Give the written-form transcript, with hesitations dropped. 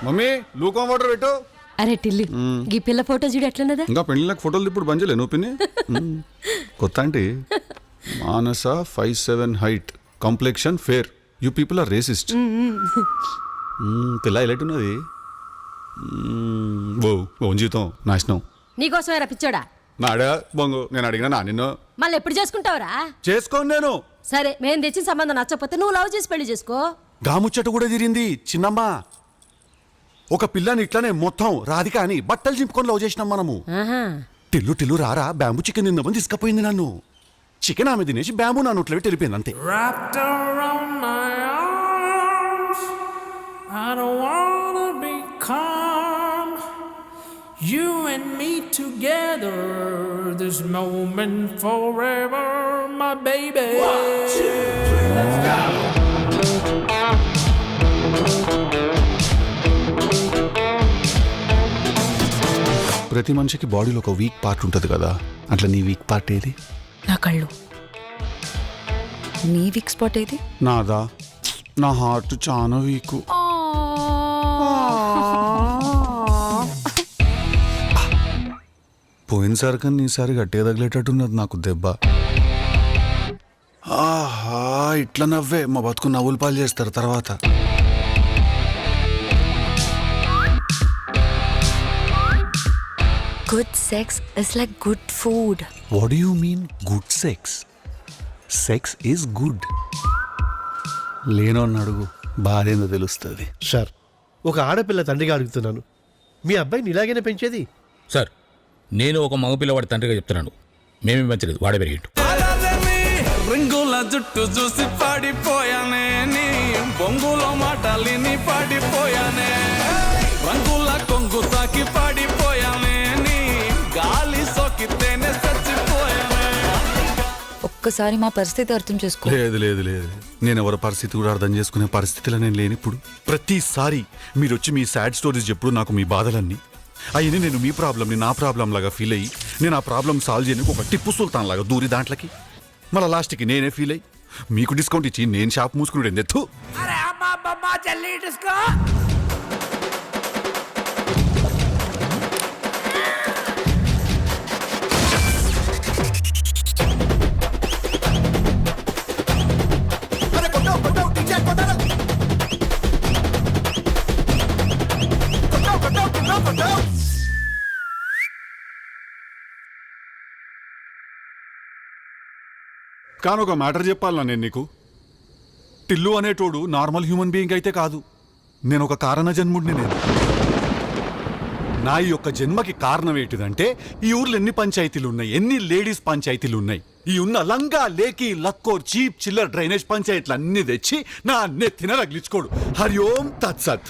Mummy లూకం water పెట్టు. అరే టిల్లు ఈ పిల్ల ఫోటో చూడు ఎట్లున్నదా. ఇంకా పెళ్ళిళ్ళకి ఫోటోలు ఇప్పుడు బంద్ చేయలే నువ్వు పిన్ని. కొత్త అంటే Manasa 5'7" height, complexion fair. You people are racist. పిల్ల హైలైట్ ఉన్నది. ఓ జీవితం నాశనం. నీకోసమే రప్పించోడా నా అడగా బొంగు. నేను అడిగినా నా నిన్ను మళ్ళీ ఎప్పుడు చేసుకుంటావురా? చేసుకోను నేను. సరే మేము తెచ్చిన సంబంధం నచ్చకపోతే నువ్వు లవ్ చేసి పెళ్లి చేసుకో. గాముచ్చట కూడా తిరిగింది చిన్నమ్మ. ఒక పిల్లని ఇట్లానే మొత్తం రాధిక అని బట్టలు చింపుకొని లవ్ చేసినాం మనము. టిల్లు టిల్లు రారా బ్యాంబూ చికెన్ తిందామని తీసుకపోయింది నన్ను. చికెన్ ఆమె తినేసి బ్యాంబూ నా నోట్లో పెట్టి వెళ్ళిపోయింది అంతే. You and me together, this moment forever, my baby. 1, 2, 3, let's go. ప్రతి మనిషికి బాడీలో ఒక వీక్ పార్ట్ ఉంటుంది కదా, అట్లా నీ వీక్ పార్ట్ ఏది? నా కళ్ళు. నీ వీక్ స్పాట్ ఏది? నాదా, నా హార్ట్ చాలా వీక్. పోయినసారి కన్నా ఈసారి గట్టిగా తగిలేటట్టున్నది నాకు దెబ్బ. ఆహా, ఇట్లా నవ్వే మా బతుకు నవ్వులు పాలు చేస్తారు తర్వాత. Good sex is like good food. What do you mean good sex? Sex is good. లేనోని అడుగు, బాధ ఏందో తెలుస్తుంది. సార్, ఒక ఆడపిల్ల తండ్రిగా అడుగుతున్నాను, మీ అబ్బాయిని ఇలాగైనా పెంచేది? సార్, నేను ఒక మగపిల్లవాడి తండ్రిగా చెప్తున్నాను, మేమేం పెంచలేదు, వాడే పెరిగిండు. రింగుల జుట్టు చూసి పాడిపోయానే, నీ బొంగులో మాటలిని పాడిపోయానే, రంగుల కొంగు తాకి పాడిపోయానే, నీ గాలి సోకితేనే చచ్చిపోయానే. ఒక్కసారి మా పరిస్థితి అర్థం చేసుకో. లేదు లేదు లేదు, నేను ఎవరి పరిస్థితి కూడా అర్థం చేసుకునే పరిస్థితిలో నేను లేనిప్పుడు. ప్రతిసారి మీరు వచ్చి మీ సాడ్ స్టోరీస్ చెప్పుడు నాకు మీ బాధలన్నీ అయ్యి నేను మీ ప్రాబ్లమ్ని నా ప్రాబ్లం లాగా ఫీల్ అయ్యి, నేను ఆ ప్రాబ్లం సాల్వ్ చేయడానికి ఒక టిప్పు సుల్తాన్ లాగా దూరి దాంట్లోకి మళ్ళీ లాస్ట్కి నేనే ఫీల్ అయ్యి మీకు డిస్కౌంట్ ఇచ్చి నేను షాప్ మూసుకుని ఎత్తు. కానీ ఒక మ్యాటర్ చెప్పాలన్నా నేను నీకు, టిల్లు అనేటోడు నార్మల్ హ్యూమన్ బీయింగ్ అయితే కాదు, నేను ఒక కారణ జన్ముడిని. నేను నా ఈ యొక్క జన్మకి కారణం ఏంటిదంటే, ఈ ఊర్లో ఎన్ని పంచాయతీలు ఉన్నాయి, ఎన్ని లేడీస్ పంచాయతీలు ఉన్నాయి, ఈ ఉన్న లంగా లేకి లక్కోర్ చీప్ చిల్లర్ డ్రైనేజ్ పంచాయతీలు అన్ని తెచ్చి నా నెత్తిన రగిలించుకోడు. హరి ఓం తత్సత్.